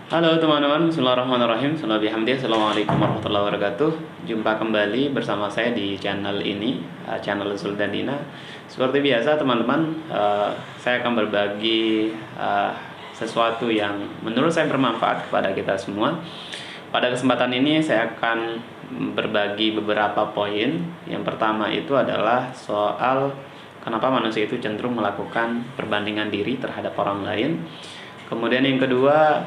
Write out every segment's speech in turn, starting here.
Halo teman-teman, bismillahirrahmanirrahim. Assalamualaikum warahmatullahi wabarakatuh. Jumpa kembali bersama saya di channel ini, channel Sultandina. Seperti biasa teman-teman, saya akan berbagi sesuatu yang menurut saya bermanfaat kepada kita semua. Pada kesempatan ini saya akan berbagi beberapa poin. Yang pertama itu adalah soal kenapa manusia itu cenderung melakukan perbandingan diri terhadap orang lain. Kemudian yang kedua,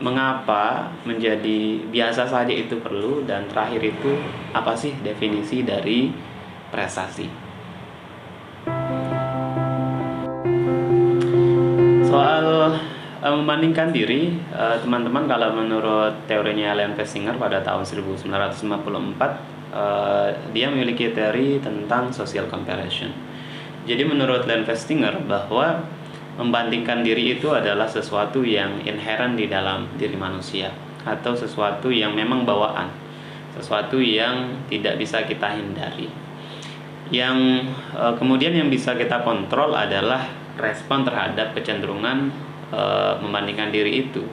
mengapa menjadi biasa saja itu perlu, dan terakhir itu apa sih definisi dari prestasi. Soal membandingkan diri, teman-teman, kalau menurut teorinya Alan Festinger pada tahun 1954, dia memiliki teori tentang social comparison. Jadi menurut Alan Festinger bahwa membandingkan diri itu adalah sesuatu yang inherent di dalam diri manusia, atau sesuatu yang memang bawaan, sesuatu yang tidak bisa kita hindari. Yang kemudian yang bisa kita kontrol adalah respon terhadap kecenderungan membandingkan diri itu.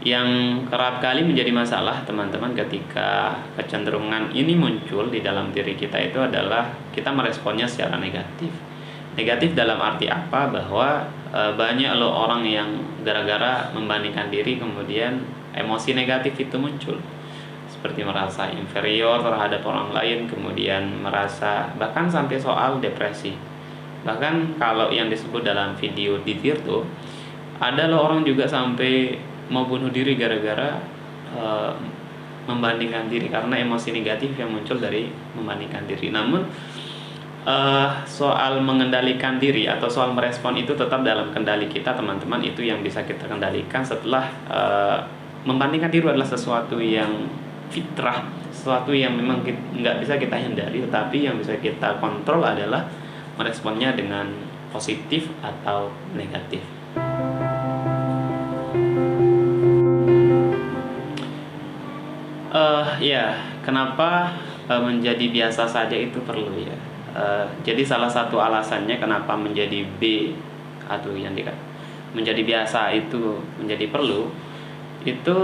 Yang kerap kali menjadi masalah teman-teman ketika kecenderungan ini muncul di dalam diri kita itu adalah kita meresponnya secara negatif. Negatif dalam arti apa? Bahwa banyak loh orang yang gara-gara membandingkan diri kemudian emosi negatif itu muncul, seperti merasa inferior terhadap orang lain, kemudian merasa bahkan sampai soal depresi. Bahkan kalau yang disebut dalam video di Tirto, ada loh orang juga sampai mau bunuh diri gara-gara membandingkan diri karena emosi negatif yang muncul dari membandingkan diri. Namun soal mengendalikan diri atau soal merespon itu tetap dalam kendali kita teman-teman. Itu yang bisa kita kendalikan setelah membandingkan diri adalah sesuatu yang fitrah, sesuatu yang memang nggak bisa kita hindari, tetapi yang bisa kita kontrol adalah meresponnya dengan positif atau negatif. Ya, kenapa menjadi biasa saja itu perlu ya? Jadi salah satu alasannya kenapa menjadi B atau yang menjadi biasa itu menjadi perlu, itu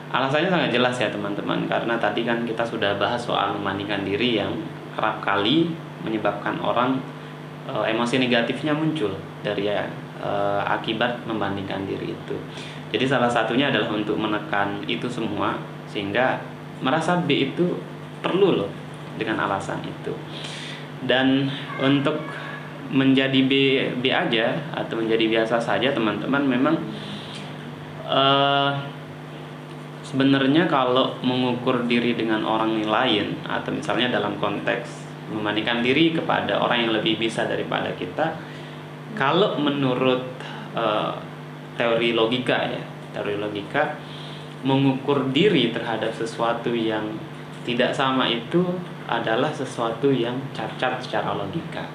alasannya sangat jelas ya teman-teman. Karena tadi kan kita sudah bahas soal membandingkan diri yang kerap kali menyebabkan orang emosi negatifnya muncul dari akibat membandingkan diri itu. Jadi salah satunya adalah untuk menekan itu semua, sehingga merasa B itu perlu loh dengan alasan itu. Dan untuk menjadi B aja atau menjadi biasa saja teman-teman, memang sebenarnya kalau mengukur diri dengan orang lain, atau misalnya dalam konteks membandingkan diri kepada orang yang lebih bisa daripada kita, kalau menurut teori logika ya, teori logika, mengukur diri terhadap sesuatu yang tidak sama itu adalah sesuatu yang cacat secara logika.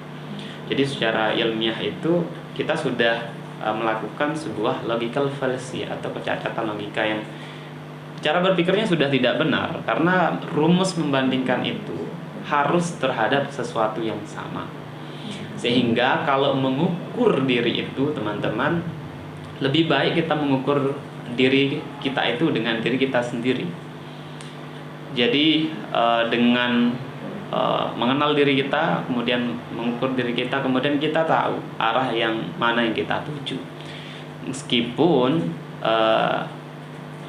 Jadi secara ilmiah itu kita sudah melakukan sebuah logical fallacy atau kecacatan logika yang cara berpikirnya sudah tidak benar, karena rumus membandingkan itu harus terhadap sesuatu yang sama. Sehingga kalau mengukur diri itu teman-teman, lebih baik kita mengukur diri kita itu dengan diri kita sendiri. Jadi dengan mengenal diri kita, kemudian mengukur diri kita, kemudian kita tahu arah yang mana yang kita tuju. Meskipun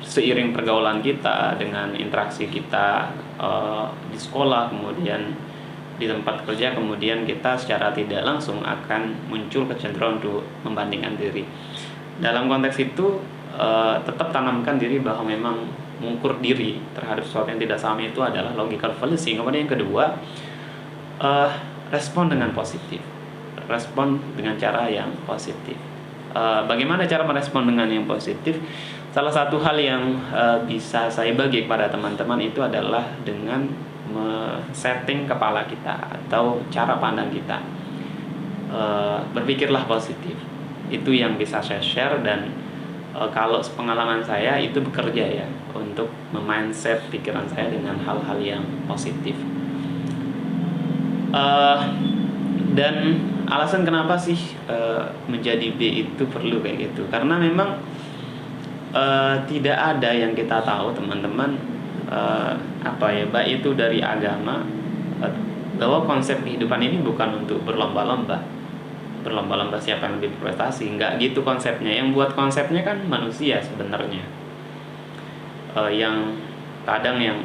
seiring pergaulan kita, dengan interaksi kita di sekolah, kemudian di tempat kerja, kemudian kita secara tidak langsung akan muncul kecenderungan untuk membandingkan diri. Dalam konteks itu tetap tanamkan diri bahwa memang mengukur diri terhadap sesuatu yang tidak sama itu adalah logical fallacy. Kemudian yang kedua, respon dengan positif, respon dengan cara yang positif. Bagaimana cara merespon dengan yang positif? Salah satu hal yang bisa saya bagi kepada teman-teman itu adalah dengan setting kepala kita atau cara pandang kita. Berpikirlah positif. Itu yang bisa saya share, dan kalau pengalaman saya itu bekerja ya untuk memindset pikiran saya dengan hal-hal yang positif. Dan alasan kenapa sih menjadi B itu perlu kayak gitu, karena memang tidak ada yang kita tahu teman-teman, baik itu dari agama, eh, bahwa konsep kehidupan ini bukan untuk berlomba-lomba siapa yang lebih berprestasi. Nggak gitu konsepnya. Yang buat konsepnya kan manusia sebenarnya. Yang kadang yang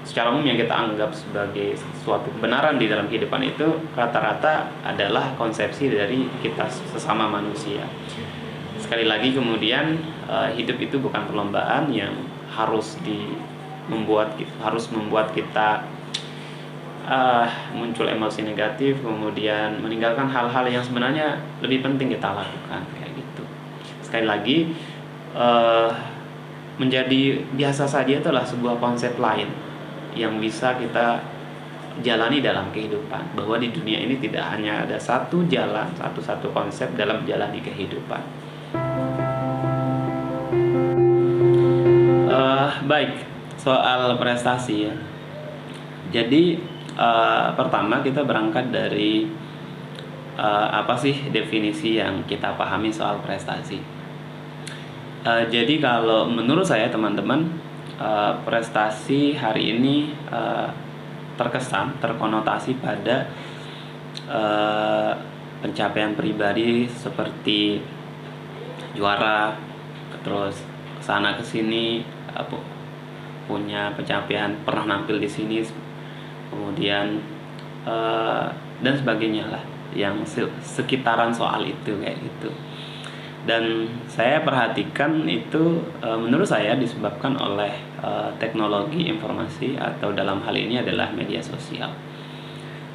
secara umum yang kita anggap sebagai suatu kebenaran di dalam kehidupan itu rata-rata adalah konsepsi dari kita sesama manusia. Sekali lagi kemudian, hidup itu bukan perlombaan yang harus membuat kita muncul emosi negatif, kemudian meninggalkan hal-hal yang sebenarnya lebih penting kita lakukan, kayak gitu. Sekali lagi, menjadi biasa saja itulah sebuah konsep lain yang bisa kita jalani dalam kehidupan, bahwa di dunia ini tidak hanya ada satu jalan, satu konsep dalam menjalani kehidupan. Baik, soal prestasi ya. Jadi pertama kita berangkat dari apa sih definisi yang kita pahami soal prestasi. Jadi kalau menurut saya teman-teman, prestasi hari ini terkonotasi pada pencapaian pribadi seperti juara, terus kesana kesini, punya pencapaian, pernah nampil di sini, kemudian dan sebagainya lah, yang sekitaran soal itu kayak gitu. Dan saya perhatikan itu menurut saya disebabkan oleh teknologi informasi, atau dalam hal ini adalah media sosial.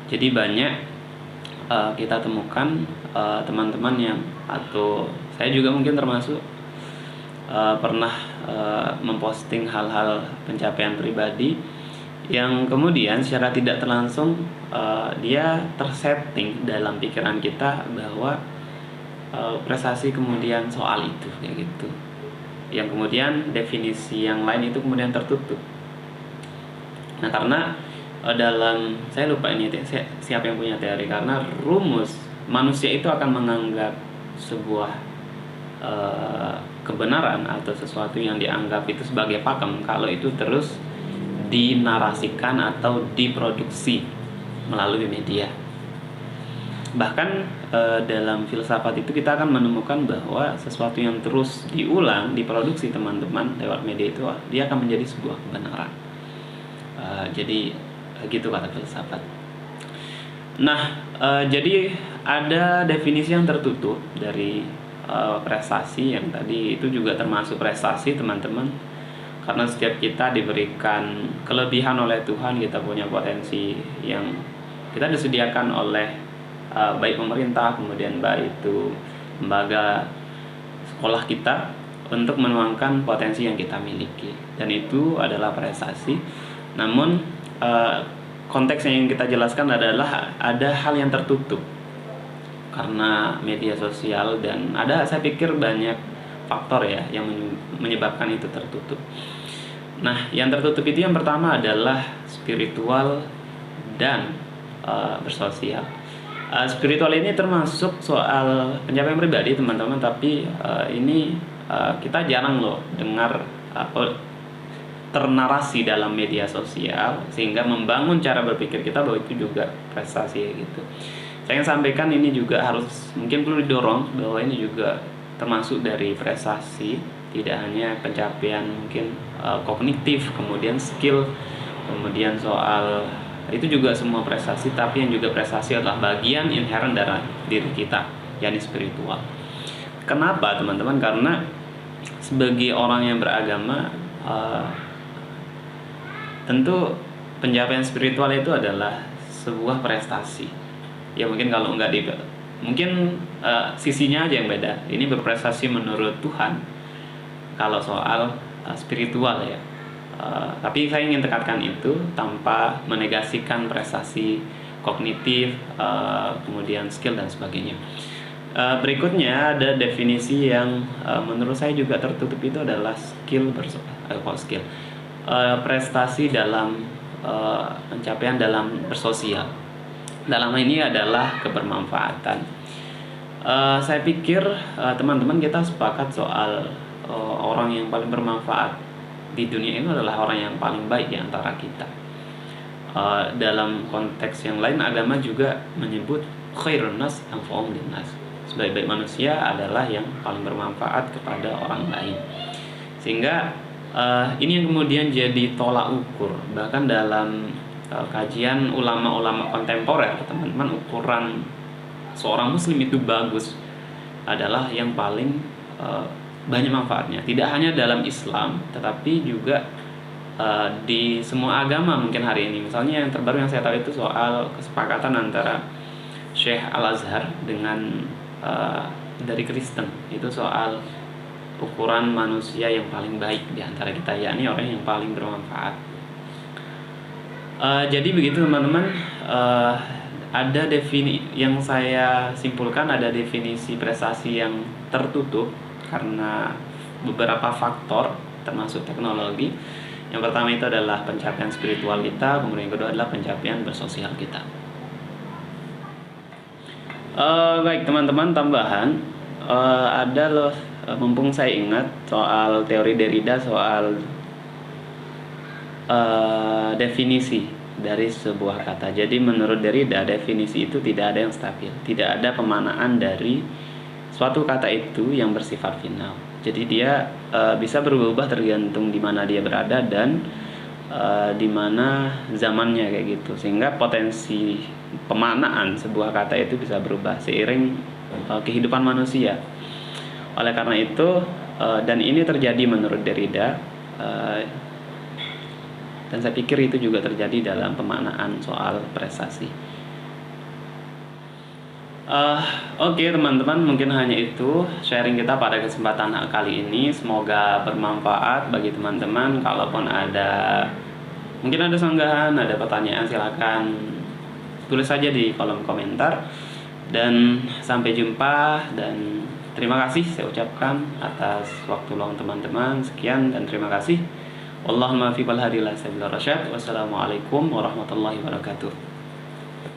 Jadi banyak kita temukan teman-teman yang, atau saya juga mungkin termasuk, pernah memposting hal-hal pencapaian pribadi yang kemudian secara tidak terlangsung dia tersetting dalam pikiran kita bahwa prestasi kemudian soal itu, kayak gitu. Yang kemudian definisi yang lain itu kemudian tertutup. Nah, karena saya lupa ini siapa yang punya teori, karena rumus manusia itu akan menganggap sebuah kebenaran atau sesuatu yang dianggap itu sebagai pakem kalau itu terus dinarasikan atau diproduksi melalui media. Bahkan dalam filsafat itu kita akan menemukan bahwa sesuatu yang terus diulang, diproduksi teman-teman lewat media itu, dia akan menjadi sebuah kebenaran. Jadi gitu kata filsafat. Nah, jadi ada definisi yang tertutup dari prestasi yang tadi itu juga termasuk prestasi teman-teman, karena setiap kita diberikan kelebihan oleh Tuhan, kita punya potensi yang kita disediakan oleh baik pemerintah, kemudian baik itu lembaga sekolah kita, untuk menuangkan potensi yang kita miliki, dan itu adalah prestasi. Namun konteks yang ingin kita jelaskan adalah ada hal yang tertutup karena media sosial, dan saya pikir banyak faktor ya yang menyebabkan itu tertutup. Nah, yang tertutup itu yang pertama adalah spiritual dan bersosial. Spiritual ini termasuk soal pencapaian pribadi teman-teman, tapi ini kita jarang loh dengar ternarasi dalam media sosial, sehingga membangun cara berpikir kita bahwa itu juga prestasi gitu. Saya ingin sampaikan ini juga mungkin perlu didorong bahwa ini juga termasuk dari prestasi, tidak hanya pencapaian mungkin kognitif, kemudian skill, kemudian soal itu juga semua prestasi, tapi yang juga prestasi adalah bagian inherent dari diri kita, yakni spiritual. Kenapa teman-teman? Karena sebagai orang yang beragama, tentu pencapaian spiritual itu adalah sebuah prestasi. Ya mungkin kalau mungkin sisinya aja yang beda. Ini berprestasi menurut Tuhan kalau soal spiritual ya. Tapi saya ingin tekankan itu tanpa menegasikan prestasi kognitif, kemudian skill dan sebagainya. Berikutnya ada definisi yang menurut saya juga tertutup, itu adalah skill, prestasi dalam pencapaian dalam bersosial. Dalam ini adalah kebermanfaatan. Saya pikir teman-teman kita sepakat soal orang yang paling bermanfaat di dunia ini adalah orang yang paling baik di antara kita. Dalam konteks yang lain, agama juga menyebut khairun nas anfa'uhum linnas. Sebaik-baik manusia adalah yang paling bermanfaat kepada orang lain. Sehingga ini yang kemudian jadi tolak ukur. Bahkan dalam kajian ulama-ulama kontemporer, teman-teman, ukuran seorang muslim itu bagus adalah yang paling banyak manfaatnya. Tidak hanya dalam Islam, tetapi juga di semua agama mungkin hari ini. Misalnya yang terbaru yang saya tahu itu soal kesepakatan antara Syekh Al-Azhar dengan dari Kristen, itu soal ukuran manusia yang paling baik di antara kita, yakni orang yang paling bermanfaat. Jadi begitu teman-teman, ada yang saya simpulkan, ada definisi prestasi yang tertutup karena beberapa faktor termasuk teknologi. Yang pertama itu adalah pencapaian spiritual kita, kemudian yang kedua adalah pencapaian bersosial kita. Baik teman-teman, tambahan ada loh, mumpung saya ingat soal teori Derrida soal definisi dari sebuah kata. Jadi menurut Derrida, definisi itu tidak ada yang stabil, tidak ada pemanaan dari suatu kata itu yang bersifat final. Jadi dia bisa berubah tergantung di mana dia berada dan di mana zamannya kayak gitu. Sehingga potensi pemaknaan sebuah kata itu bisa berubah seiring kehidupan manusia. Oleh karena itu, dan ini terjadi menurut Derrida, dan saya pikir itu juga terjadi dalam pemaknaan soal prestasi. Oke teman-teman, mungkin hanya itu sharing kita pada kesempatan kali ini. Semoga bermanfaat bagi teman-teman. Kalaupun mungkin ada sanggahan, ada pertanyaan, silakan tulis saja di kolom komentar. Dan sampai jumpa, dan terima kasih saya ucapkan atas waktu luang teman-teman. Sekian dan terima kasih. Wallahumma fi wal hadi la sabila rasyad. Wassalamualaikum warahmatullahi wabarakatuh.